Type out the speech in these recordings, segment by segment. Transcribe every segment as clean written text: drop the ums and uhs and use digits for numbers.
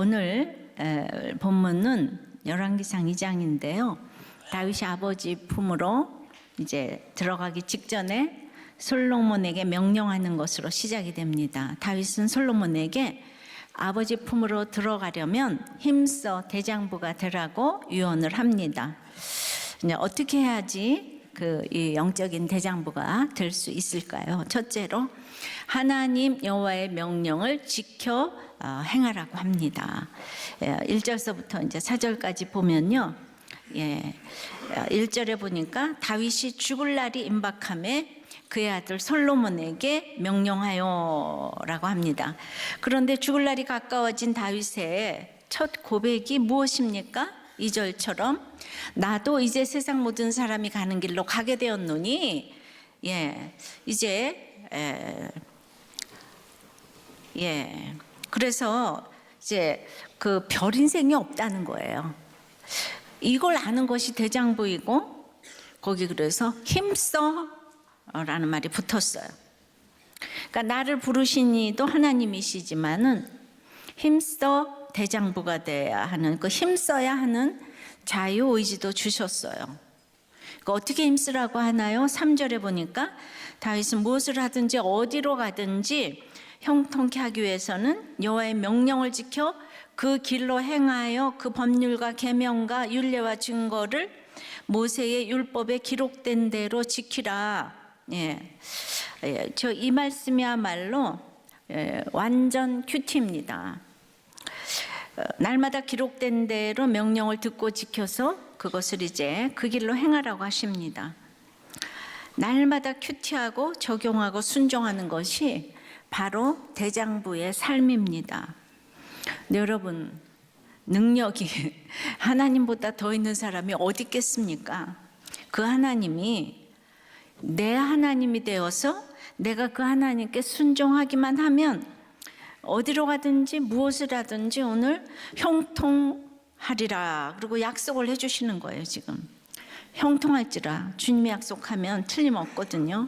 오늘 본문은 열왕기상 2장인데요. 다윗이 아버지 품으로 이제 들어가기 직전에 솔로몬에게 명령하는 것으로 시작이 됩니다. 다윗은 솔로몬에게 아버지 품으로 들어가려면 힘써 대장부가 되라고 유언을 합니다. 이제 어떻게 해야지 이 영적인 대장부가 될 수 있을까요? 첫째로 하나님 여호와의 명령을 지켜 행하라고 합니다. 1절서부터 이제 4절까지 보면요. 1절에 보니까 다윗이 죽을 날이 임박함에 그의 아들 솔로몬에게 명령하여라고 합니다. 그런데 죽을 날이 가까워진 다윗의 첫 고백이 무엇입니까? 2절처럼 나도 이제 세상 모든 사람이 가는 길로 가게 되었노니 그래서 이제 그 별 인생이 없다는 거예요. 이걸 아는 것이 대장부이고 거기 그래서 힘써 라는 말이 붙었어요. 그러니까 나를 부르신 이도 하나님이시지만은 힘써 대장부가 돼야 하는 그 힘써야 하는 자유의지도 주셨어요. 그러니까 어떻게 힘쓰라고 하나요? 3절에 보니까 다윗은 무엇을 하든지 어디로 가든지 형통케 하기 위해서는 여호와의 명령을 지켜 그 길로 행하여 그 법률과 계명과 율례와 증거를 모세의 율법에 기록된 대로 지키라. 저 이 말씀이야말로 완전 큐티입니다. 날마다 기록된 대로 명령을 듣고 지켜서 그것을 이제 그 길로 행하라고 하십니다. 날마다 큐티하고 적용하고 순종하는 것이 바로 대장부의 삶입니다. 네, 여러분, 능력이 하나님보다 더 있는 사람이 어디 있겠습니까? 그 하나님이 내 하나님이 되어서 내가 그 하나님께 순종하기만 하면 어디로 가든지 무엇을 하든지 오늘 형통하리라. 그리고 약속을 해주시는 거예요. 지금 형통할지라 주님이 약속하면 틀림없거든요.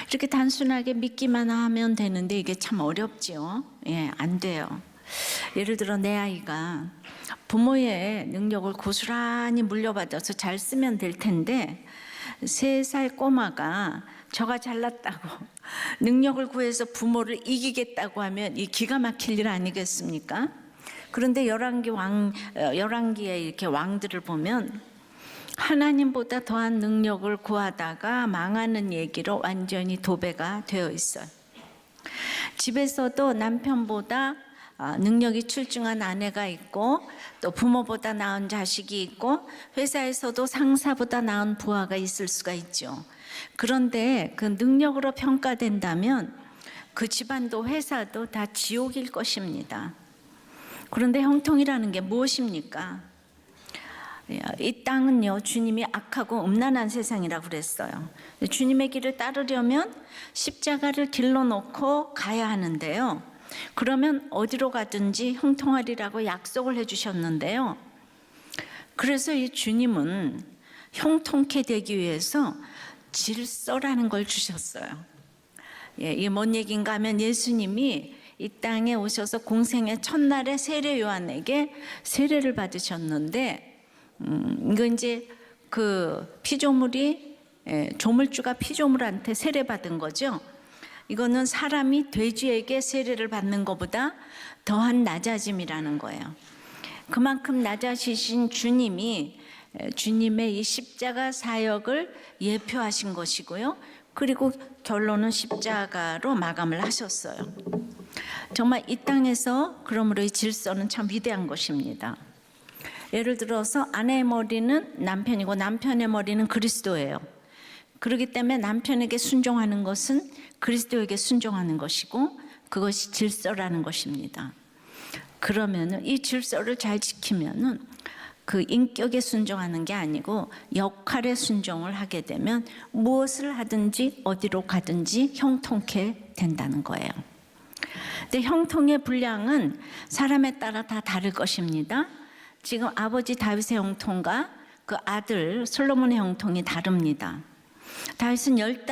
이렇게 단순하게 믿기만 하면 되는데 이게 참 어렵지요. 안 돼요. 예를 들어 내 아이가 부모의 능력을 고스란히 물려받아서 잘 쓰면 될 텐데 3살 꼬마가 저가 잘났다고 능력을 구해서 부모를 이기겠다고 하면 이 기가 막힐 일 아니겠습니까? 그런데 열왕기에 이렇게 왕들을 보면 하나님보다 더한 능력을 구하다가 망하는 얘기로 완전히 도배가 되어 있어요. 집에서도 남편보다 능력이 출중한 아내가 있고 또 부모보다 나은 자식이 있고 회사에서도 상사보다 나은 부하가 있을 수가 있죠. 그런데 그 능력으로 평가된다면 그 집안도 회사도 다 지옥일 것입니다. 그런데 형통이라는 게 무엇입니까? 이 땅은요, 주님이 악하고 음란한 세상이라고 그랬어요. 주님의 길을 따르려면 십자가를 길러 놓고 가야 하는데요. 그러면 어디로 가든지 형통하리라고 약속을 해주셨는데요. 그래서 이 주님은 형통케 되기 위해서 질서라는 걸 주셨어요. 이게 뭔 얘기인가 하면 예수님이 이 땅에 오셔서 공생의 첫날에 세례 요한에게 세례를 받으셨는데 이건 이제 그 피조물이 조물주가 피조물한테 세례 받은 거죠. 이거는 사람이 돼지에게 세례를 받는 것보다 더한 낮아짐이라는 거예요. 그만큼 낮아지신 주님이 주님의 이 십자가 사역을 예표하신 것이고요. 그리고 결론은 십자가로 마감을 하셨어요. 정말 이 땅에서 그러므로 이 질서는 참 위대한 것입니다. 예를 들어서 아내의 머리는 남편이고 남편의 머리는 그리스도예요. 그렇기 때문에 남편에게 순종하는 것은 그리스도에게 순종하는 것이고 그것이 질서라는 것입니다. 그러면은 이 질서를 잘 지키면은 그 인격에 순종하는 게 아니고 역할에 순종을 하게 되면 무엇을 하든지 어디로 가든지 형통케 된다는 거예요. 근데 형통의 분량은 사람에 따라 다 다를 것입니다. 지금 아버지 다윗의 형통과 그 아들 솔로몬의 형통이 다릅니다. 다윗은 15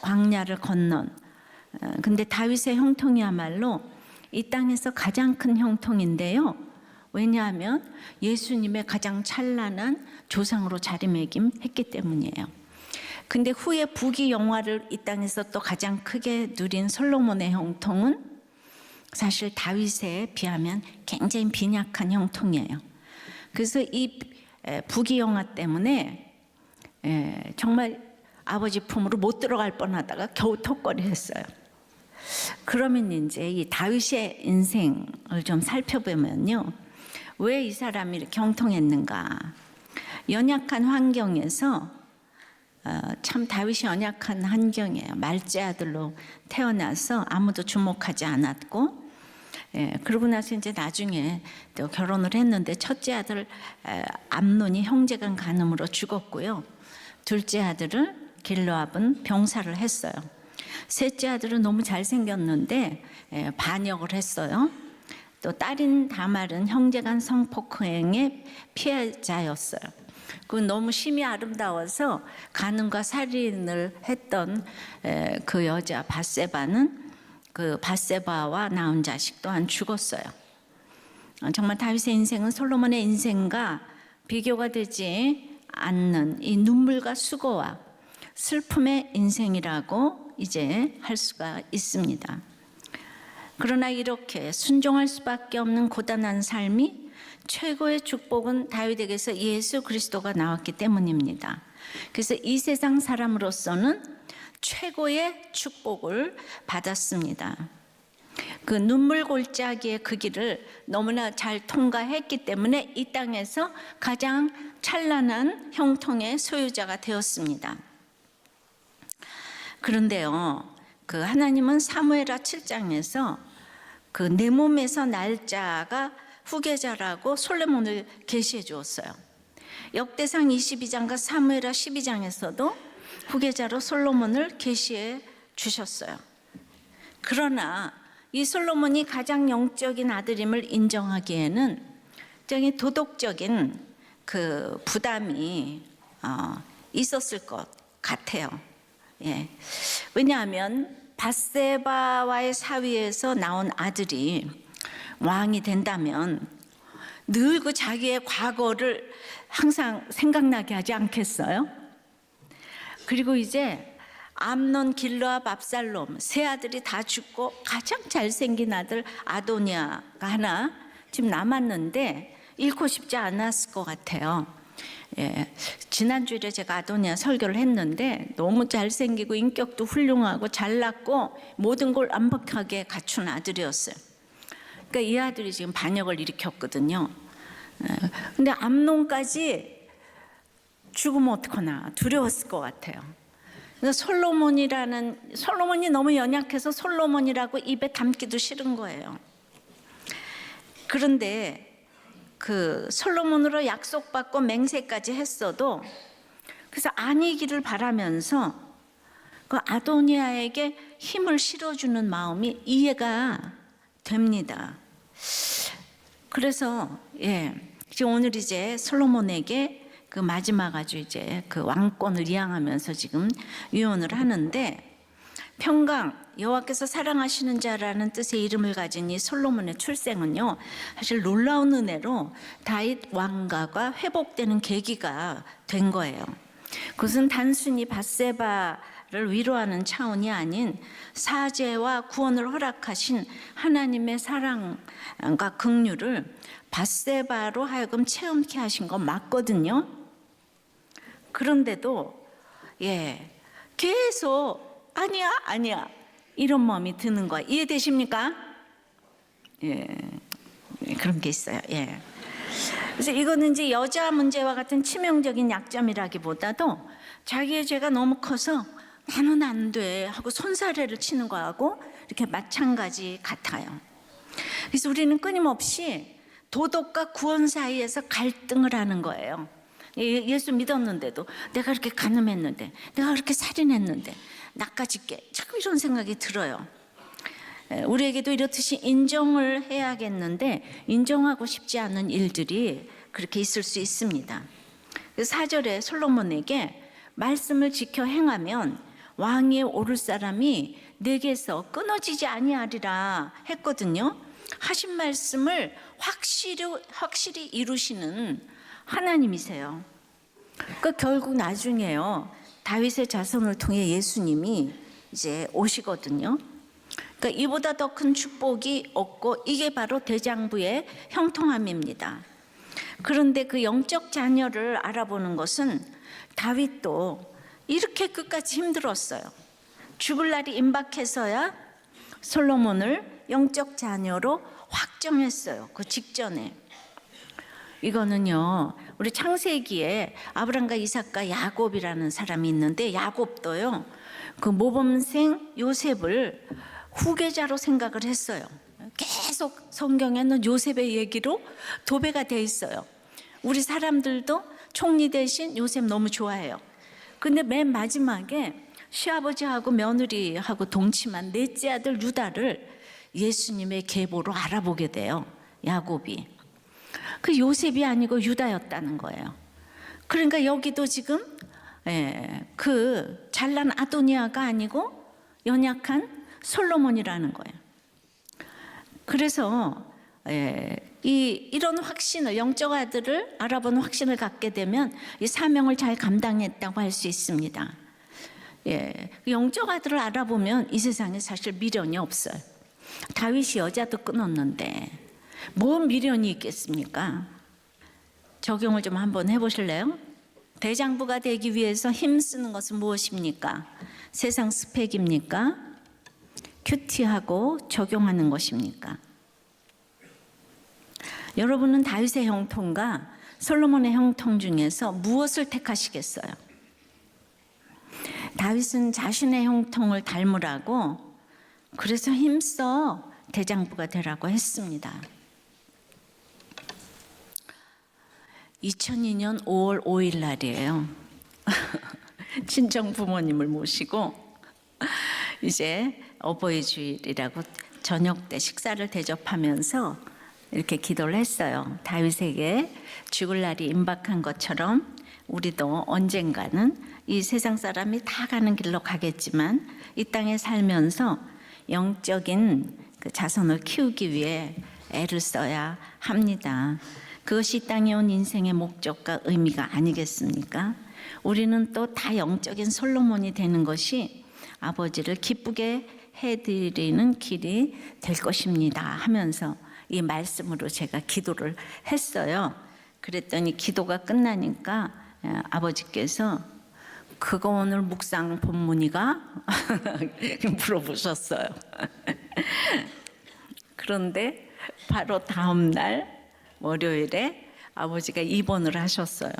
광야를 건넌 근데 다윗의 형통이야말로 이 땅에서 가장 큰 형통인데요. 왜냐하면 예수님의 가장 찬란한 조상으로 자리매김했기 때문이에요. 근데 후에 부귀 영화를 이 땅에서 또 가장 크게 누린 솔로몬의 형통은 사실 다윗에 비하면 굉장히 빈약한 형통이에요. 그래서 이 부귀 영화 때문에 정말 아버지 품으로 못 들어갈 뻔하다가 겨우 턱걸이했어요. 그러면 이제 이 다윗의 인생을 좀 살펴보면요, 왜 이 사람이 이렇게 형통했는가? 연약한 환경에서 참 다윗이 연약한 환경이에요. 말째 아들로 태어나서 아무도 주목하지 않았고, 그러고 나서 이제 나중에 또 결혼을 했는데 첫째 아들 암논이 형제간 간음으로 죽었고요. 둘째 아들을 길르압은 병사를 했어요. 셋째 아들은 너무 잘생겼는데 반역을 했어요. 또 딸인 다말은 형제간 성폭행의 피해자였어요. 그 너무 심히 아름다워서 간음과 살인을 했던 그 여자 밧세바는 그 밧세바와 낳은 자식 또한 죽었어요. 정말 다윗의 인생은 솔로몬의 인생과 비교가 되지 않는 이 눈물과 수고와 슬픔의 인생이라고 이제 할 수가 있습니다. 그러나 이렇게 순종할 수밖에 없는 고단한 삶이 최고의 축복은 다윗에게서 예수 그리스도가 나왔기 때문입니다. 그래서 이 세상 사람으로서는 최고의 축복을 받았습니다. 그 눈물 골짜기의 그 길을 너무나 잘 통과했기 때문에 이 땅에서 가장 찬란한 형통의 소유자가 되었습니다. 그런데요, 그 하나님은 사무엘하 7장에서 그 내 몸에서 날 자가 후계자라고 솔로몬을 계시해 주었어요. 역대상 22장과 사무엘하 12장에서도 후계자로 솔로몬을 계시해 주셨어요. 그러나 이 솔로몬이 가장 영적인 아들임을 인정하기에는 굉장히 도덕적인 그 부담이 있었을 것 같아요. 왜냐하면 밧세바와의 사위에서 나온 아들이 왕이 된다면 늘 그 자기의 과거를 항상 생각나게 하지 않겠어요? 그리고 이제 암논, 길르압, 압살롬 세 아들이 다 죽고 가장 잘생긴 아들 아도니아가 하나 지금 남았는데 잃고 싶지 않았을 것 같아요. 지난주에 제가 아도니아 설교를 했는데 너무 잘생기고 인격도 훌륭하고 잘났고 모든 걸 완벽하게 갖춘 아들이었어요. 그러니까 이 아들이 지금 반역을 일으켰거든요. 근데 암논까지 죽으면 어떡하나 두려웠을 것 같아요. 그래서 솔로몬이 너무 연약해서 솔로몬이라고 입에 담기도 싫은 거예요. 그런데 그 솔로몬으로 약속받고 맹세까지 했어도 그래서 아니기를 바라면서 그 아도니아에게 힘을 실어주는 마음이 이해가 됩니다. 그래서 지금 오늘 이제 솔로몬에게 그 마지막 아주 이제 그 왕권을 이양하면서 지금 유언을 하는데, 평강 여호와께서 사랑하시는 자라는 뜻의 이름을 가진 이 솔로몬의 출생은요, 사실 놀라운 은혜로 다윗 왕가가 회복되는 계기가 된 거예요. 그것은 단순히 밧세바를 위로하는 차원이 아닌 사죄와 구원을 허락하신 하나님의 사랑과 긍휼을 밧세바로 하여금 체험케 하신 건 맞거든요. 그런데도 계속 아니야 이런 마음이 드는 거야. 이해되십니까? 그런 게 있어요. 그래서 이거는 이제 여자 문제와 같은 치명적인 약점이라기보다도 자기의 죄가 너무 커서 나는 안 돼 하고 손사래를 치는 거하고 이렇게 마찬가지 같아요. 그래서 우리는 끊임없이 도덕과 구원 사이에서 갈등을 하는 거예요. 예수 믿었는데도 내가 그렇게 간음했는데, 내가 그렇게 살인했는데 나까짓게 자꾸 이런 생각이 들어요. 우리에게도 이렇듯이 인정을 해야겠는데 인정하고 싶지 않은 일들이 그렇게 있을 수 있습니다. 4절에 솔로몬에게 말씀을 지켜 행하면 왕위에 오를 사람이 내게서 끊어지지 아니하리라 했거든요. 하신 말씀을 확실히 이루시는 하나님이세요. 그러니까 결국 나중에요, 다윗의 자손을 통해 예수님이 이제 오시거든요. 그러니까 이보다 더 큰 축복이 없고 이게 바로 대장부의 형통함입니다. 그런데 그 영적 자녀를 알아보는 것은 다윗도 이렇게 끝까지 힘들었어요. 죽을 날이 임박해서야 솔로몬을 영적 자녀로 확정했어요. 그 직전에. 이거는요, 우리 창세기에 아브람과 이삭과 야곱이라는 사람이 있는데, 야곱도요 그 모범생 요셉을 후계자로 생각을 했어요. 계속 성경에는 요셉의 얘기로 도배가 돼 있어요. 우리 사람들도 총리 대신 요셉 너무 좋아해요. 근데 맨 마지막에 시아버지하고 며느리하고 동침한 넷째 아들 유다를 예수님의 계보로 알아보게 돼요, 야곱이. 그 요셉이 아니고 유다였다는 거예요. 그러니까 여기도 지금 그 잘난 아도니아가 아니고 연약한 솔로몬이라는 거예요. 그래서 이런 확신을, 영적 아들을 알아보는 확신을 갖게 되면 이 사명을 잘 감당했다고 할 수 있습니다. 영적 아들을 알아보면 이 세상에 사실 미련이 없어요. 다윗이 여자도 끊었는데 뭔 미련이 있겠습니까? 적용을 좀 한번 해보실래요? 대장부가 되기 위해서 힘쓰는 것은 무엇입니까? 세상 스펙입니까? 큐티하고 적용하는 것입니까? 여러분은 다윗의 형통과 솔로몬의 형통 중에서 무엇을 택하시겠어요? 다윗은 자신의 형통을 닮으라고, 그래서 힘써 대장부가 되라고 했습니다. 2002년 5월 5일 날이에요. 친정 부모님을 모시고 이제 어버이 주일이라고 저녁 때 식사를 대접하면서 이렇게 기도를 했어요. 다윗에게 죽을 날이 임박한 것처럼 우리도 언젠가는 이 세상 사람이 다 가는 길로 가겠지만 이 땅에 살면서 영적인 그 자손을 키우기 위해 애를 써야 합니다. 그것이 이 땅에 온 인생의 목적과 의미가 아니겠습니까? 우리는 또 다 영적인 솔로몬이 되는 것이 아버지를 기쁘게 해드리는 길이 될 것입니다 하면서 이 말씀으로 제가 기도를 했어요. 그랬더니 기도가 끝나니까 아버지께서 그거 오늘 묵상 본문이가? 물어보셨어요. 그런데 바로 다음 날 월요일에 아버지가 입원을 하셨어요.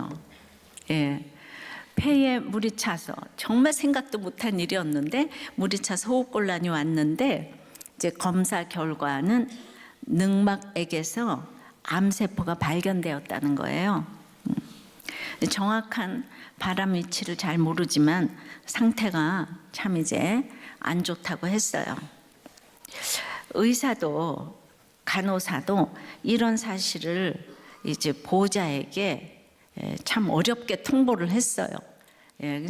폐에 물이 차서, 정말 생각도 못한 일이었는데 물이 차서 호흡곤란이 왔는데 이제 검사 결과는 늑막액에서 암세포가 발견되었다는 거예요. 정확한 발암 위치를 잘 모르지만 상태가 참 이제 안 좋다고 했어요. 의사도 간호사도 이런 사실을 이제 보호자에게 참 어렵게 통보를 했어요.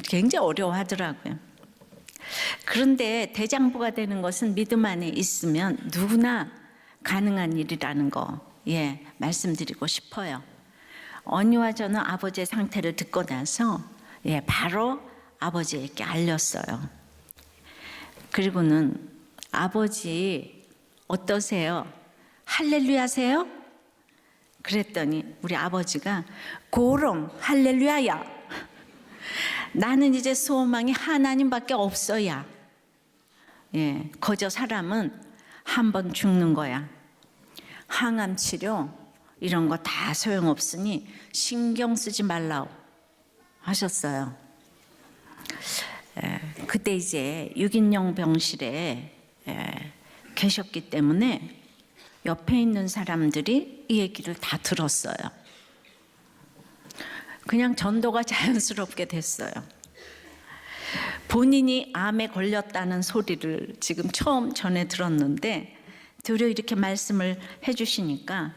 굉장히 어려워하더라고요. 그런데 대장부가 되는 것은 믿음 안에 있으면 누구나 가능한 일이라는 거 말씀드리고 싶어요. 언니와 저는 아버지의 상태를 듣고 나서 바로 아버지에게 알렸어요. 그리고는 아버지 어떠세요? 할렐루야세요? 그랬더니 우리 아버지가 고럼 할렐루야야. 나는 이제 소망이 하나님밖에 없어야. 거저 사람은 한 번 죽는 거야. 항암 치료 이런 거 다 소용없으니 신경 쓰지 말라고 하셨어요. 그때 이제 6인용 병실에 계셨기 때문에 옆에 있는 사람들이 이 얘기를 다 들었어요. 그냥 전도가 자연스럽게 됐어요. 본인이 암에 걸렸다는 소리를 지금 처음 전해 들었는데 되려 이렇게 말씀을 해주시니까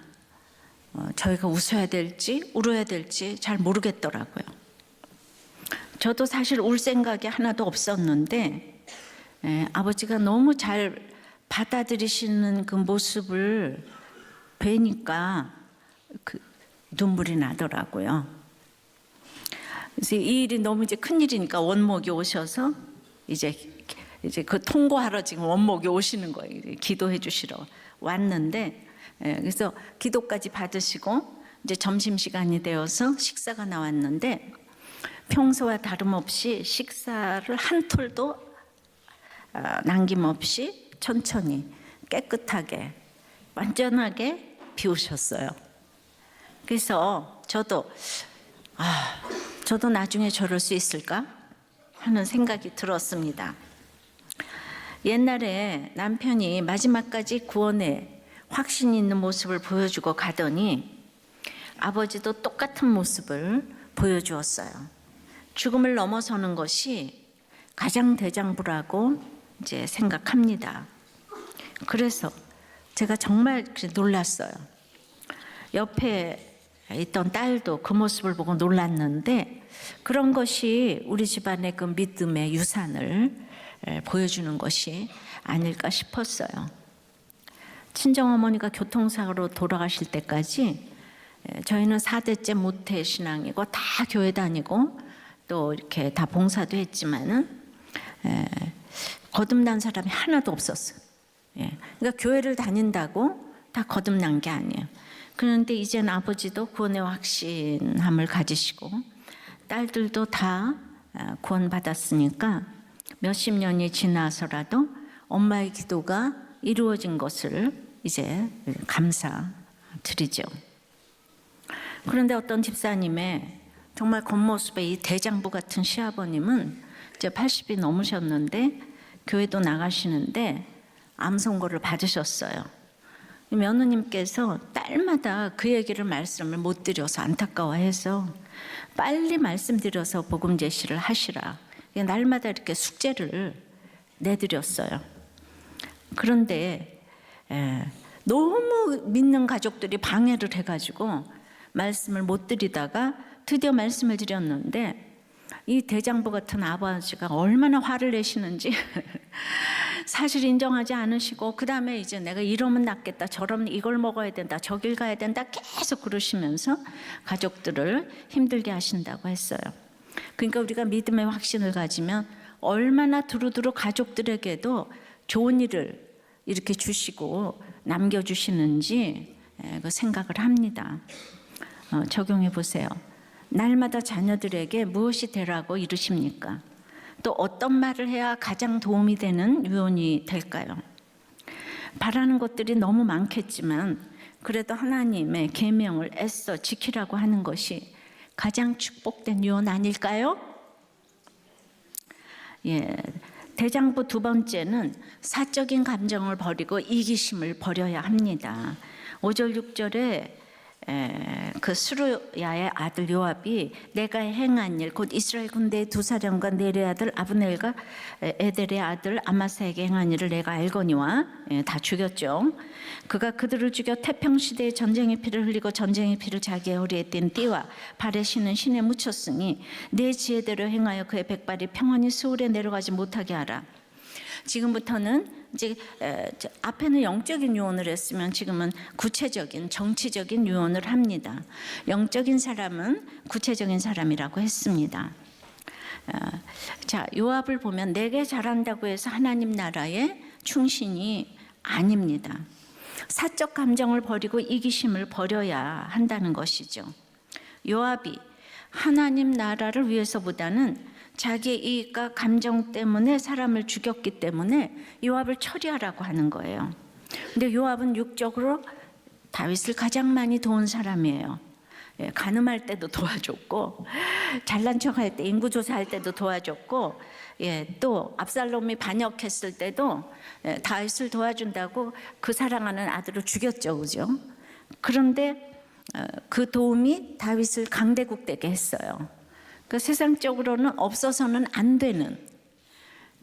저희가 웃어야 될지 울어야 될지 잘 모르겠더라고요. 저도 사실 울 생각이 하나도 없었는데 아버지가 너무 잘 받아들이시는 그 모습을 뵈니까 눈물이 나더라고요. 그래서 이 일이 너무 이제 큰 일이니까 원목이 오셔서 이제 그 통고하러 지금 원목이 오시는 거예요. 기도해 주시러 왔는데, 그래서 기도까지 받으시고 이제 점심시간이 되어서 식사가 나왔는데, 평소와 다름없이 식사를 한 톨도 남김없이 천천히 깨끗하게 완전하게 비우셨어요. 그래서 저도 나중에 저럴 수 있을까 하는 생각이 들었습니다. 옛날에 남편이 마지막까지 구원에 확신 있는 모습을 보여주고 가더니 아버지도 똑같은 모습을 보여주었어요. 죽음을 넘어서는 것이 가장 대장부라고 이제 생각합니다. 그래서 제가 정말 놀랐어요. 옆에 있던 딸도 그 모습을 보고 놀랐는데, 그런 것이 우리 집안의 그 믿음의 유산을 보여주는 것이 아닐까 싶었어요. 친정어머니가 교통사고로 돌아가실 때까지 저희는 4대째 모태 신앙이고 다 교회 다니고 또 이렇게 다 봉사도 했지만은 거듭난 사람이 하나도 없었어요. 그러니까 교회를 다닌다고 다 거듭난 게 아니에요. 그런데 이제는 아버지도 구원의 확신함을 가지시고 딸들도 다 구원받았으니까 몇십 년이 지나서라도 엄마의 기도가 이루어진 것을 이제 감사드리죠. 그런데 어떤 집사님의 정말 겉모습의 이 대장부 같은 시아버님은 이제 80이 넘으셨는데 교회도 나가시는데 암 선고를 받으셨어요. 며느님께서 딸마다 그 얘기를 말씀을 못 드려서 안타까워해서 빨리 말씀드려서 복음 제시를 하시라. 날마다 이렇게 숙제를 내드렸어요. 그런데 너무 믿는 가족들이 방해를 해가지고 말씀을 못 드리다가 드디어 말씀을 드렸는데, 이 대장부 같은 아버지가 얼마나 화를 내시는지 사실 인정하지 않으시고, 그 다음에 이제 내가 이러면 낫겠다, 저러면 이걸 먹어야 된다, 저길 가야 된다 계속 그러시면서 가족들을 힘들게 하신다고 했어요. 그러니까 우리가 믿음의 확신을 가지면 얼마나 두루두루 가족들에게도 좋은 일을 이렇게 주시고 남겨주시는지 그 생각을 합니다. 적용해 보세요. 날마다 자녀들에게 무엇이 되라고 이르십니까? 또 어떤 말을 해야 가장 도움이 되는 유언이 될까요? 바라는 것들이 너무 많겠지만 그래도 하나님의 계명을 애써 지키라고 하는 것이 가장 축복된 유언 아닐까요? 대장부 두 번째는 사적인 감정을 버리고 이기심을 버려야 합니다. 5절 6절에 그 스루야의 아들 요압이 내가 행한 일, 곧 이스라엘 군대의 두 사령관 넬의 아들 아브넬과 에델의 아들 아마사에게 행한 일을 내가 알거니와, 다 죽였죠. 그가 그들을 죽여 태평시대에 전쟁의 피를 흘리고 전쟁의 피를 자기의 허리에 띤 띠와 발에 신은 신에 묻혔으니 내 지혜대로 행하여 그의 백발이 평안히 수월에 내려가지 못하게 하라. 지금부터는 이제 앞에는 영적인 유언을 했으면 지금은 구체적인 정치적인 유언을 합니다. 영적인 사람은 구체적인 사람이라고 했습니다. 자, 요압을 보면 내게 잘한다고 해서 하나님 나라의 충신이 아닙니다. 사적 감정을 버리고 이기심을 버려야 한다는 것이죠. 요압이 하나님 나라를 위해서보다는 자기의 이익과 감정 때문에 사람을 죽였기 때문에 요압을 처리하라고 하는 거예요. 근데 요압은 육적으로 다윗을 가장 많이 도운 사람이에요. 간음할 때도 도와줬고, 잘난 척할 때, 인구조사할 때도 도와줬고, 또 압살롬이 반역했을 때도 다윗을 도와준다고 그 사랑하는 아들을 죽였죠, 그죠? 그런데 그 도움이 다윗을 강대국 되게 했어요. 그 세상적으로는 없어서는 안 되는,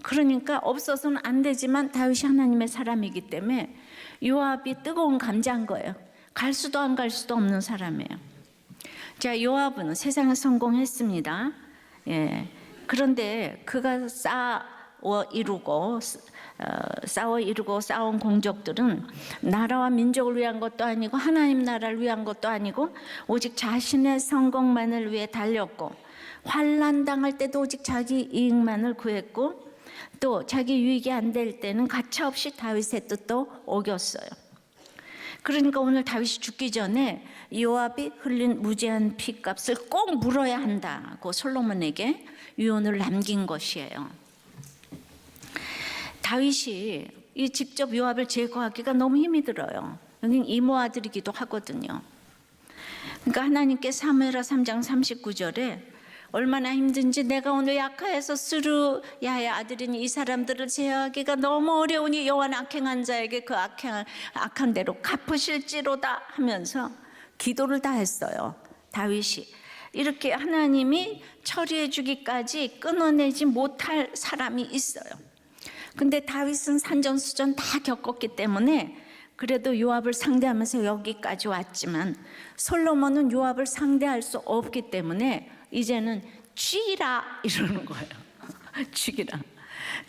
그러니까 없어서는 안 되지만 다윗이 하나님의 사람이기 때문에 요압이 뜨거운 감자인 거예요. 갈 수도 안 갈 수도 없는 사람이에요. 자, 요압은 세상에 성공했습니다. 그런데 그가 쌓아온 이루고 싸운 공적들은 나라와 민족을 위한 것도 아니고 하나님 나라를 위한 것도 아니고 오직 자신의 성공만을 위해 달렸고, 환난 당할 때도 오직 자기 이익만을 구했고, 또 자기 유익이 안 될 때는 가차없이 다윗의 뜻도 어겼어요. 그러니까 오늘 다윗이 죽기 전에 요압이 흘린 무죄한 피값을 꼭 물어야 한다고 솔로몬에게 유언을 남긴 것이에요. 다윗이 직접 요압을 제거하기가 너무 힘이 들어요. 여긴 이모 아들이기도 하거든요. 그러니까 하나님께 사무엘하 3장 39절에 얼마나 힘든지 내가 오늘 약하여서 스루야의 아들인 이 사람들을 제어하기가 너무 어려우니 여호와는 악행한 자에게 그 악한 대로 갚으실지로다 하면서 기도를 다 했어요. 다윗이 이렇게 하나님이 처리해 주기까지 끊어내지 못할 사람이 있어요. 근데 다윗은 산전수전 다 겪었기 때문에 그래도 요압을 상대하면서 여기까지 왔지만, 솔로몬은 요압을 상대할 수 없기 때문에 이제는 죽이라 이러는 거예요. 죽이라.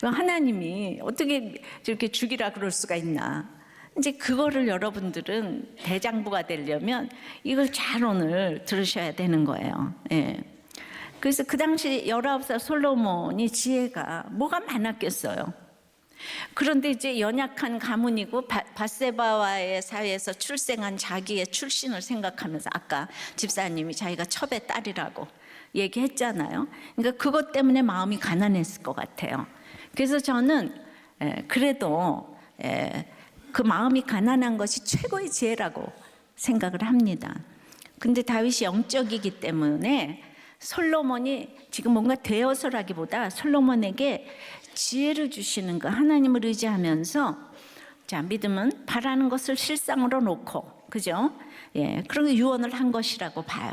하나님이 어떻게 저렇게 죽이라 그럴 수가 있나. 이제 그거를 여러분들은 대장부가 되려면 이걸 잘 오늘 들으셔야 되는 거예요. 예. 그래서 그 당시 19살 솔로몬이 지혜가 뭐가 많았겠어요. 그런데 이제 연약한 가문이고 밧세바와의 사회에서 출생한 자기의 출신을 생각하면서, 아까 집사님이 자기가 첩의 딸이라고 얘기했잖아요. 그러니까 그것 때문에 마음이 가난했을 것 같아요. 그래서 저는 그래도 그 마음이 가난한 것이 최고의 지혜라고 생각을 합니다. 근데 다윗이 영적이기 때문에 솔로몬이 지금 뭔가 되어서라기보다 솔로몬에게 지혜를 주시는 거, 하나님을 의지하면서, 자, 믿음은 바라는 것을 실상으로 놓고, 그죠? 예, 그리고 유언을 한 것이라고 봐요.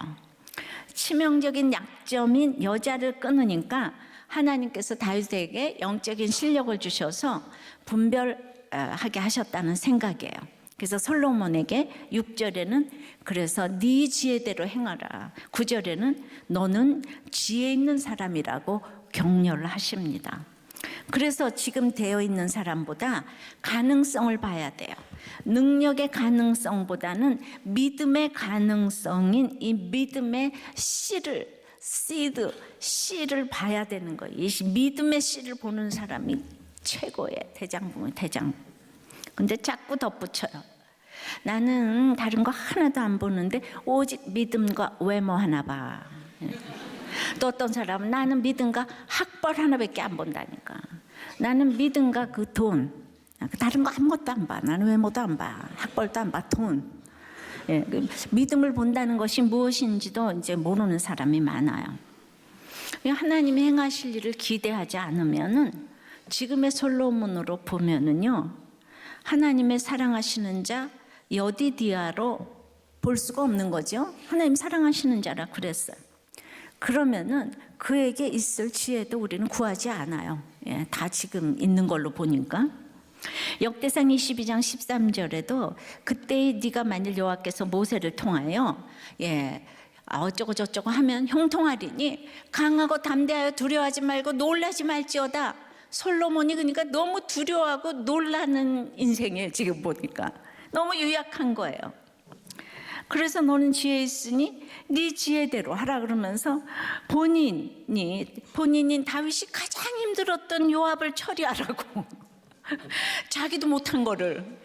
치명적인 약점인 여자를 끊으니까 하나님께서 다윗에게 영적인 실력을 주셔서 분별하게 하셨다는 생각이에요. 그래서 솔로몬에게 6절에는 그래서 네 지혜대로 행하라, 9절에는 너는 지혜 있는 사람이라고 격려를 하십니다. 그래서 지금 되어 있는 사람보다 가능성을 봐야 돼요. 능력의 가능성보다는 믿음의 가능성인 이 믿음의 씨를 봐야 되는 거예요. 이 믿음의 씨를 보는 사람이 최고의 대장부. 근데 자꾸 덧붙여요. 나는 다른 거 하나도 안 보는데 오직 믿음과 외모 하나 봐. 또 어떤 사람은 나는 믿음과 학벌 하나밖에 안 본다니까. 나는 믿음과 그 돈, 다른 거 아무것도 안 봐. 나는 외모도 안 봐, 학벌도 안 봐, 돈. 예, 믿음을 본다는 것이 무엇인지도 이제 모르는 사람이 많아요. 하나님이 행하실 일을 기대하지 않으면은 지금의 솔로몬으로 보면은요, 하나님의 사랑하시는 자 여디디아로 볼 수가 없는 거죠. 하나님 사랑하시는 자라 그랬어요. 그러면은 그에게 있을 지혜도 우리는 구하지 않아요. 예, 다 지금 있는 걸로 보니까. 역대상 22장 13절에도 그때 네가 만일 여호와께서 모세를 통하여 어쩌고 저쩌고 하면 형통하리니 강하고 담대하여 두려워하지 말고 놀라지 말지어다. 솔로몬이 그러니까 너무 두려워하고 놀라는 인생이에요. 지금 보니까 너무 유약한 거예요. 그래서 너는 지혜 있으니 네 지혜대로 하라 그러면서 본인인 다윗이 가장 힘들었던 요압을 처리하라고 자기도 못한 거를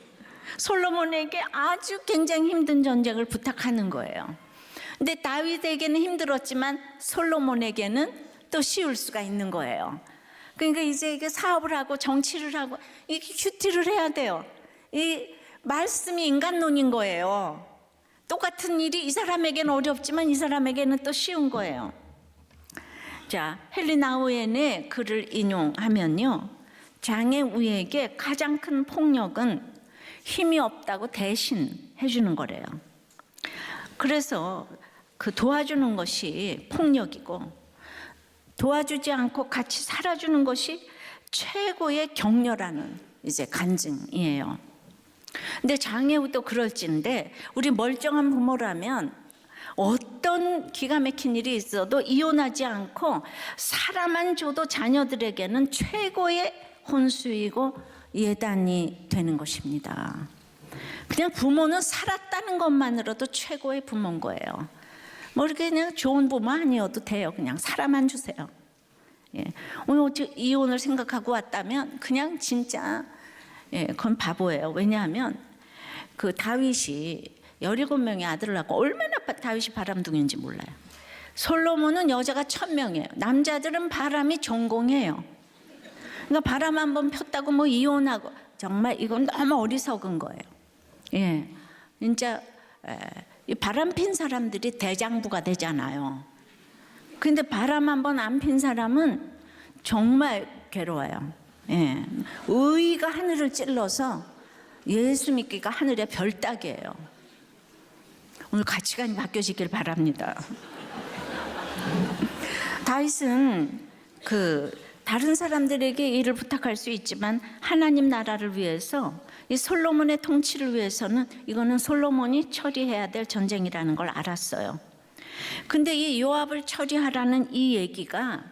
솔로몬에게 아주 굉장히 힘든 전쟁을 부탁하는 거예요. 근데 다윗에게는 힘들었지만 솔로몬에게는 또 쉬울 수가 있는 거예요. 그러니까 이제 이게 사업을 하고 정치를 하고 이게 큐티를 해야 돼요. 이 말씀이 인간론인 거예요. 똑같은 일이 이 사람에게는 어렵지만 이 사람에게는 또 쉬운 거예요. 자, 헨리 나우엔의 글을 인용하면요, 장애우에게 가장 큰 폭력은 힘이 없다고 대신해 주는 거래요. 그래서 그 도와주는 것이 폭력이고 도와주지 않고 같이 살아주는 것이 최고의 격려라는 이제 간증이에요. 근데 장애우도 그럴진데 우리 멀쩡한 부모라면 어떤 기가 막힌 일이 있어도 이혼하지 않고 사람만 줘도 자녀들에게는 최고의 혼수이고 예단이 되는 것입니다. 그냥 부모는 살았다는 것만으로도 최고의 부모인 거예요. 뭐 이렇게 그냥 좋은 부모 아니어도 돼요. 그냥 사람만 주세요. 예. 오늘 이혼을 생각하고 왔다면 그냥 진짜 그건 바보예요. 왜냐하면 그 다윗이 17명의 아들을 낳고 얼마나 다윗이 바람둥이인지 몰라요. 솔로몬은 여자가 1000명이에요. 남자들은 바람이 전공이에요. 그러니까 바람 한번 폈다고 뭐 이혼하고, 정말 이건 너무 어리석은 거예요. 예, 진짜 이 바람 핀 사람들이 대장부가 되잖아요. 근데 바람 한번 안 핀 사람은 정말 괴로워요. 예, 의의가 하늘을 찔러서 예수 믿기가 하늘의 별따기예요. 오늘 가치관이 바뀌어지길 바랍니다. 다윗은 다른 사람들에게 일을 부탁할 수 있지만 하나님 나라를 위해서, 이 솔로몬의 통치를 위해서는 이거는 솔로몬이 처리해야 될 전쟁이라는 걸 알았어요. 근데 이 요압을 처리하라는 이 얘기가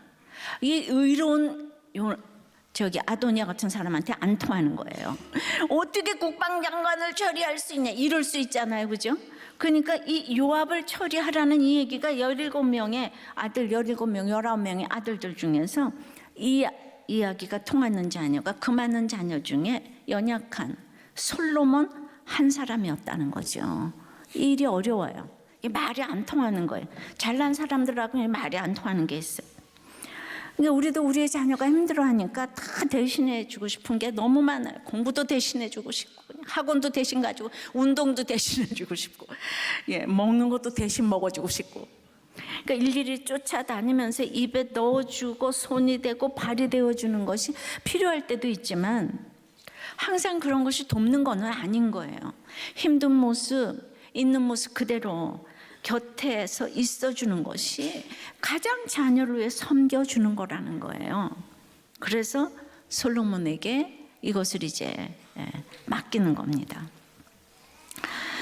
이 의로운 아도니아 같은 사람한테 안 통하는 거예요. 어떻게 국방장관을 처리할 수 있냐, 이럴 수 있잖아요, 그죠? 그러니까 이 요압을 처리하라는 이 얘기가 17명의 아들, 19명의 아들들 중에서 이 이야기가 통하는 자녀가 그 많은 자녀 중에 연약한 솔로몬 한 사람이었다는 거죠. 이 일이 어려워요. 이게 말이 안 통하는 거예요. 잘난 사람들하고 말이 안 통하는 게 있어요. 그러니까 우리도 우리의 자녀가 힘들어하니까 다 대신해 주고 싶은 게 너무 많아요. 공부도 대신해 주고 싶고, 학원도 대신 가지고, 운동도 대신해 주고 싶고, 먹는 것도 대신 먹어주고 싶고. 그러니까 일일이 쫓아다니면서 입에 넣어주고 손이 되고 발이 되어주는 것이 필요할 때도 있지만 항상 그런 것이 돕는 건 아닌 거예요. 힘든 모습, 있는 모습 그대로 곁에서 있어주는 것이 가장 자녀를 위해 섬겨주는 거라는 거예요. 그래서 솔로몬에게 이것을 이제 맡기는 겁니다.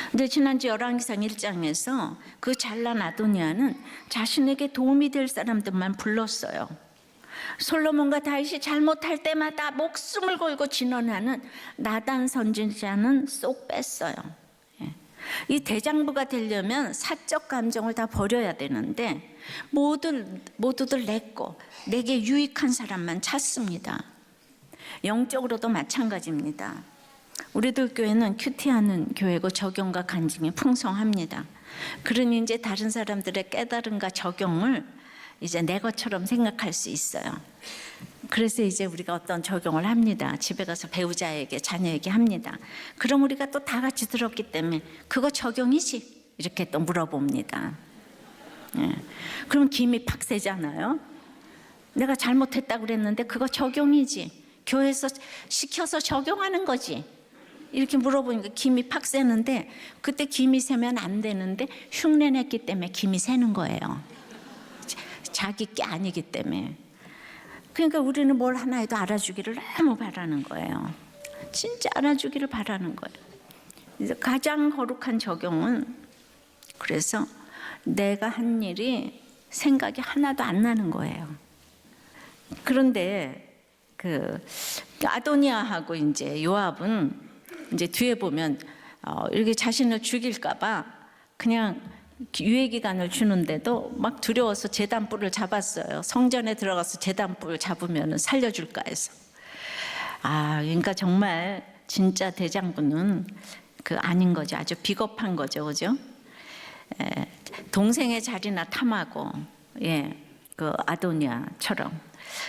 근데 지난주 열왕기상 1장에서 그 잘난 아도니아는 자신에게 도움이 될 사람들만 불렀어요. 솔로몬과 다윗이 잘못할 때마다 목숨을 걸고 진언하는 나단 선지자는 쏙 뺐어요. 이 대장부가 되려면 사적 감정을 다 버려야 되는데 모두들 내게 유익한 사람만 찾습니다. 영적으로도 마찬가지입니다. 우리들 교회는 큐티하는 교회고 적용과 간증이 풍성합니다. 그러니 이제 다른 사람들의 깨달음과 적용을 이제 내 것처럼 생각할 수 있어요. 그래서 이제 우리가 어떤 적용을 합니다. 집에 가서 배우자에게, 자녀에게 합니다. 그럼 우리가 또 다 같이 들었기 때문에 그거 적용이지? 이렇게 또 물어봅니다. 그럼 김이 팍 세잖아요. 내가 잘못했다고 그랬는데 그거 적용이지? 교회에서 시켜서 적용하는 거지? 이렇게 물어보니까 김이 팍 새는데, 그때 김이 새면 안 되는데 흉내냈기 때문에 김이 새는 거예요. 자기 게 아니기 때문에. 그러니까 우리는 뭘 하나 해도 알아주기를 너무 바라는 거예요. 진짜 알아주기를 바라는 거예요. 그래서 가장 거룩한 적용은, 그래서 내가 한 일이 생각이 하나도 안 나는 거예요. 그런데 아도니아하고 이제 요압은 이제 뒤에 보면 이렇게 자신을 죽일까봐 그냥 유예기간을 주는데도 막 두려워서 제단불을 잡았어요. 성전에 들어가서 제단불 잡으면 살려줄까 해서. 그러니까 정말 진짜 대장부는 아닌 거죠. 아주 비겁한 거죠, 그죠? 동생의 자리나 탐하고, 그 아도니아처럼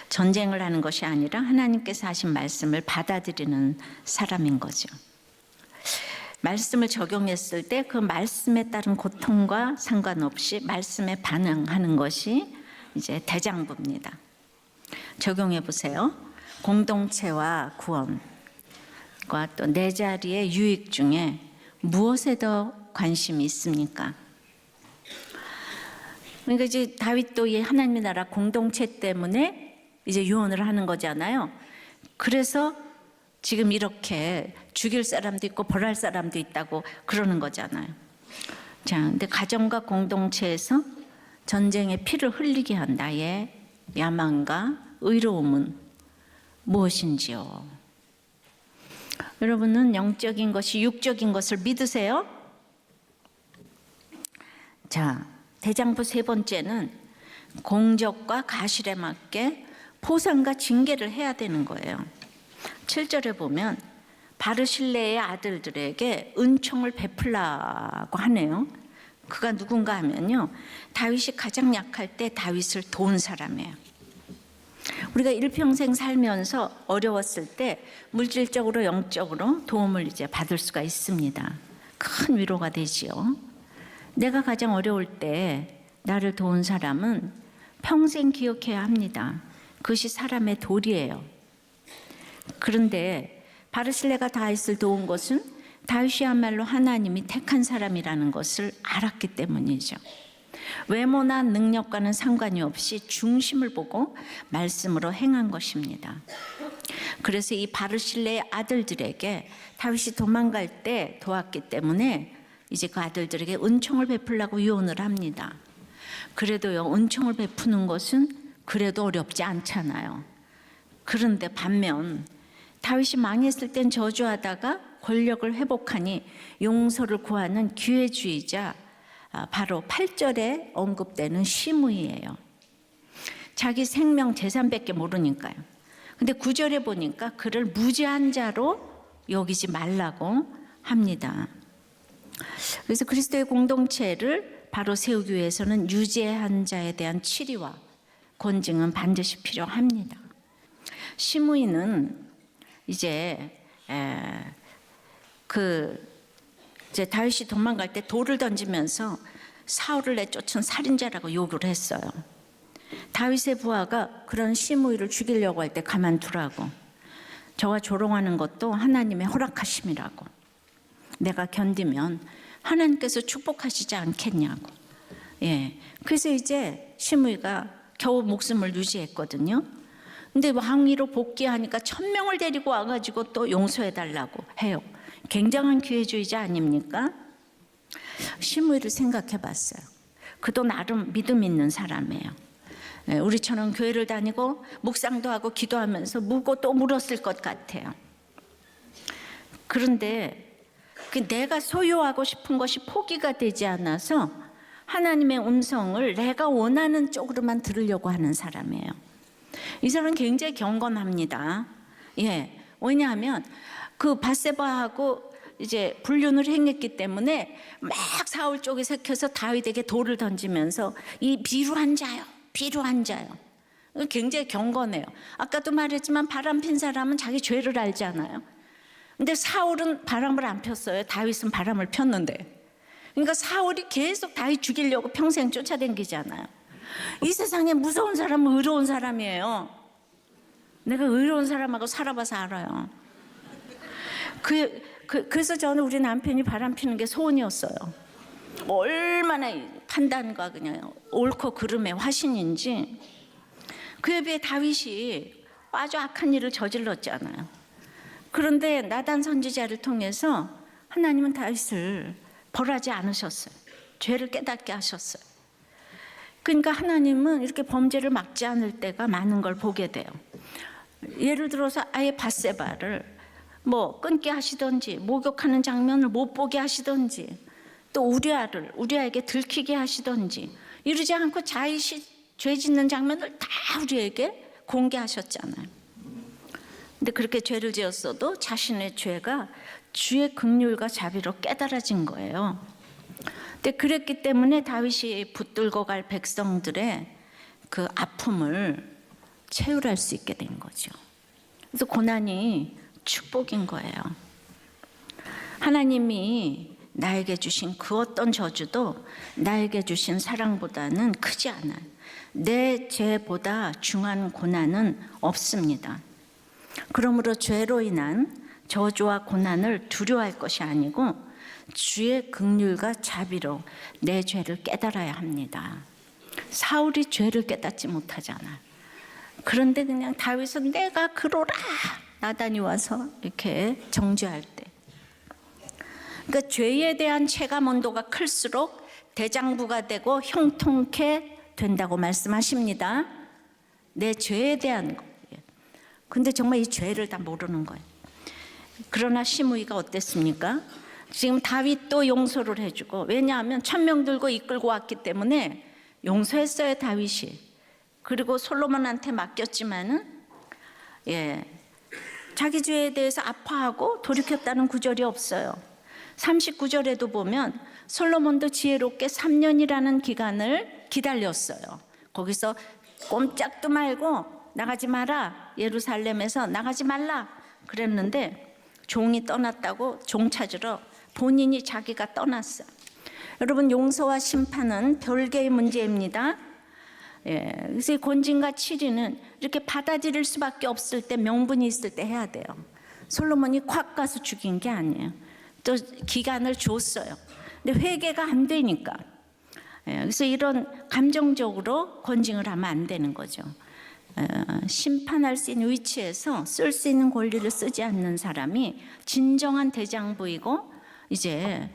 전쟁을 하는 것이 아니라 하나님께서 하신 말씀을 받아들이는 사람인 거죠. 말씀을 적용했을 때 그 말씀에 따른 고통과 상관없이 말씀에 반응하는 것이 이제 대장부입니다. 적용해 보세요. 공동체와 구원과 또 내 자리의 유익 중에 무엇에 더 관심이 있습니까? 그러니까 이제 다윗도 이 하나님의 나라 공동체 때문에 이제 유언을 하는 거잖아요. 그래서 지금 이렇게 죽일 사람도 있고 벌할 사람도 있다고 그러는 거잖아요. 자, 근데 가정과 공동체에서 전쟁의 피를 흘리게 한 나의 야망과 의로움은 무엇인지요? 여러분은 영적인 것이 육적인 것을 믿으세요? 자, 대장부 세 번째는 공적과 가실에 맞게 보상과 징계를 해야 되는 거예요. 7절에 보면 바르실레의 아들들에게 은총을 베풀라고 하네요. 그가 누군가 하면요, 다윗이 가장 약할 때 다윗을 도운 사람이에요. 우리가 일평생 살면서 어려웠을 때 물질적으로 영적으로 도움을 이제 받을 수가 있습니다. 큰 위로가 되지요. 내가 가장 어려울 때 나를 도운 사람은 평생 기억해야 합니다. 그것이 사람의 도리예요. 그런데 바르실레가 다윗을 도운 것은 다윗이야말로 하나님이 택한 사람이라는 것을 알았기 때문이죠. 외모나 능력과는 상관이 없이 중심을 보고 말씀으로 행한 것입니다. 그래서 이 바르실레의 아들들에게 다윗이 도망갈 때 도왔기 때문에 이제 그 아들들에게 은총을 베풀라고 유언을 합니다. 그래도요, 은총을 베푸는 것은 그래도 어렵지 않잖아요. 그런데 반면 다윗이 망했을 땐 저주하다가 권력을 회복하니 용서를 구하는 기회주의자, 바로 8절에 언급되는 시므이예요. 자기 생명 재산밖에 모르니까요. 근데 9절에 보니까 그를 무죄한 자로 여기지 말라고 합니다. 그래서 그리스도의 공동체를 바로 세우기 위해서는 유죄한 자에 대한 치리와 권징은 반드시 필요합니다. 시므이는 이제 다윗이 도망갈 때 돌을 던지면서 사울을 내쫓은 살인자라고 욕을 했어요. 다윗의 부하가 그런 시므이를 죽이려고 할 때 가만두라고, 저와 조롱하는 것도 하나님의 허락하심이라고, 내가 견디면 하나님께서 축복하시지 않겠냐고. 예, 그래서 이제 시므이가 겨우 목숨을 유지했거든요. 근데 왕위로 복귀하니까 1000명을 데리고 와가지고 또 용서해달라고 해요. 굉장한 기회주의자 아닙니까? 시므이를 생각해 봤어요. 그도 나름 믿음 있는 사람이에요. 우리처럼 교회를 다니고 묵상도 하고 기도하면서 묻고 또 물었을 것 같아요. 그런데 내가 소유하고 싶은 것이 포기가 되지 않아서 하나님의 음성을 내가 원하는 쪽으로만 들으려고 하는 사람이에요. 이 사람은 굉장히 경건합니다. 예, 왜냐하면 그 밧세바하고 이제 불륜을 행했기 때문에 막 사울 쪽에 색혀서 다윗에게 돌을 던지면서 이 비루한 자요, 비루한 자요. 굉장히 경건해요. 아까도 말했지만 바람 핀 사람은 자기 죄를 알잖아요. 근데 사울은 바람을 안 폈어요. 다윗은 바람을 폈는데. 그러니까 사울이 계속 다윗 죽이려고 평생 쫓아다니잖아요. 이 세상에 무서운 사람은 의로운 사람이에요. 내가 의로운 사람하고 살아봐서 알아요. 그래서 저는 우리 남편이 바람 피는 게 소원이었어요. 얼마나 판단과 그냥 옳고 그름의 화신인지. 그에 비해 다윗이 아주 악한 일을 저질렀잖아요. 그런데 나단 선지자를 통해서 하나님은 다윗을 벌하지 않으셨어요. 죄를 깨닫게 하셨어요. 그러니까 하나님은 이렇게 범죄를 막지 않을 때가 많은 걸 보게 돼요. 예를 들어서 아예 밧세바를 뭐 끊게 하시든지, 목욕하는 장면을 못 보게 하시든지, 또 우리아에게 들키게 하시든지, 이러지 않고 다윗이 죄 짓는 장면을 다 우리에게 공개하셨잖아요. 근데 그렇게 죄를 지었어도 자신의 죄가 주의 긍휼과 자비로 깨달아진 거예요. 근데 그랬기 때문에 다윗이 붙들고 갈 백성들의 그 아픔을 채울할 수 있게 된 거죠. 그래서 고난이 축복인 거예요. 하나님이 나에게 주신 그 어떤 저주도 나에게 주신 사랑보다는 크지 않아요. 내 죄보다 중한 고난은 없습니다. 그러므로 죄로 인한 저주와 고난을 두려워할 것이 아니고 주의 긍휼과 자비로 내 죄를 깨달아야 합니다. 사울이 죄를 깨닫지 못하잖아요. 그런데 그냥 다윗은 내가 그러라, 나단이 와서 이렇게 정죄할 때. 그러니까 죄에 대한 체감 온도가 클수록 대장부가 되고 형통케 된다고 말씀하십니다. 내 죄에 대한 거. 근데 정말 이 죄를 다 모르는 거예요. 그러나 시므이가 어땠습니까? 지금 다윗도 용서를 해주고, 왜냐하면 1000명 들고 이끌고 왔기 때문에 용서했어요, 다윗이. 그리고 솔로몬한테 맡겼지만은 자기 죄에 대해서 아파하고 돌이켰다는 구절이 없어요. 39절에도 보면 솔로몬도 지혜롭게 3년이라는 기간을 기다렸어요. 거기서 꼼짝도 말고 나가지 마라, 예루살렘에서 나가지 말라 그랬는데 종이 떠났다고 종 찾으러 본인이 자기가 떠났어요. 여러분, 용서와 심판은 별개의 문제입니다. 그래서 이 권징과 치리는 이렇게 받아들일 수밖에 없을 때, 명분이 있을 때 해야 돼요. 솔로몬이 콱 가서 죽인 게 아니에요. 또 기간을 줬어요. 근데 회개가 안 되니까. 그래서 이런 감정적으로 권징을 하면 안 되는 거죠. 심판할 수 있는 위치에서 쓸 수 있는 권리를 쓰지 않는 사람이 진정한 대장부이고 이제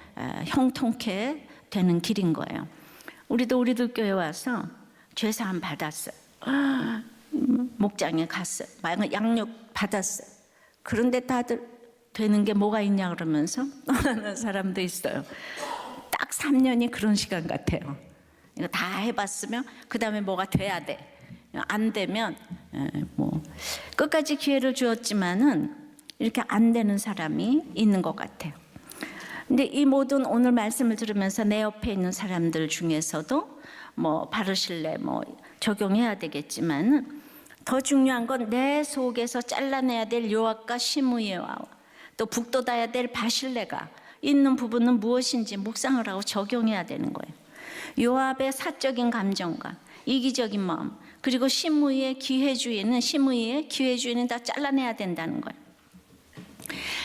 형통케 되는 길인 거예요. 우리도 우리들 교회 와서 죄사함 받았어요. 목장에 갔어요. 양육 받았어요. 그런데 다들 되는 게 뭐가 있냐 그러면서 떠나는 사람도 있어요. 딱 3년이 그런 시간 같아요. 이거 다 해봤으면 그 다음에 뭐가 돼야 돼. 안 되면 뭐 끝까지 기회를 주었지만은 이렇게 안 되는 사람이 있는 것 같아요. 근데 이 모든 오늘 말씀을 들으면서 내 옆에 있는 사람들 중에서도 뭐 바르실레 뭐 적용해야 되겠지만, 더 중요한 건 내 속에서 잘라내야 될 요압과 시므이와 또 북돋아야 될 바실레가 있는 부분은 무엇인지 묵상을 하고 적용해야 되는 거예요. 요압의 사적인 감정과 이기적인 마음, 그리고 시므이의 기회주의는 다 잘라내야 된다는 거예요.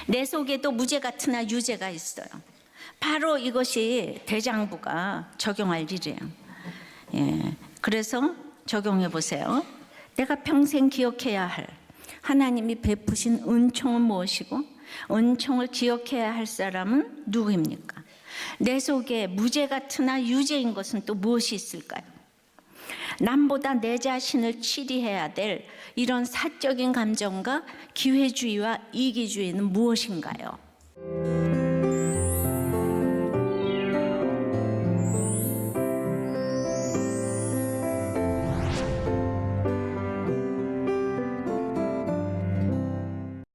내 속에도 무죄 같으나 유죄가 있어요. 바로 이것이 대장부가 적용할 일이에요. 그래서 적용해 보세요. 내가 평생 기억해야 할 하나님이 베푸신 은총은 무엇이고, 은총을 기억해야 할 사람은 누구입니까? 내 속에 무죄 같으나 유죄인 것은 또 무엇이 있을까요? 남보다 내 자신을 치리해야 될 이런 사적인 감정과 기회주의와 이기주의는 무엇인가요?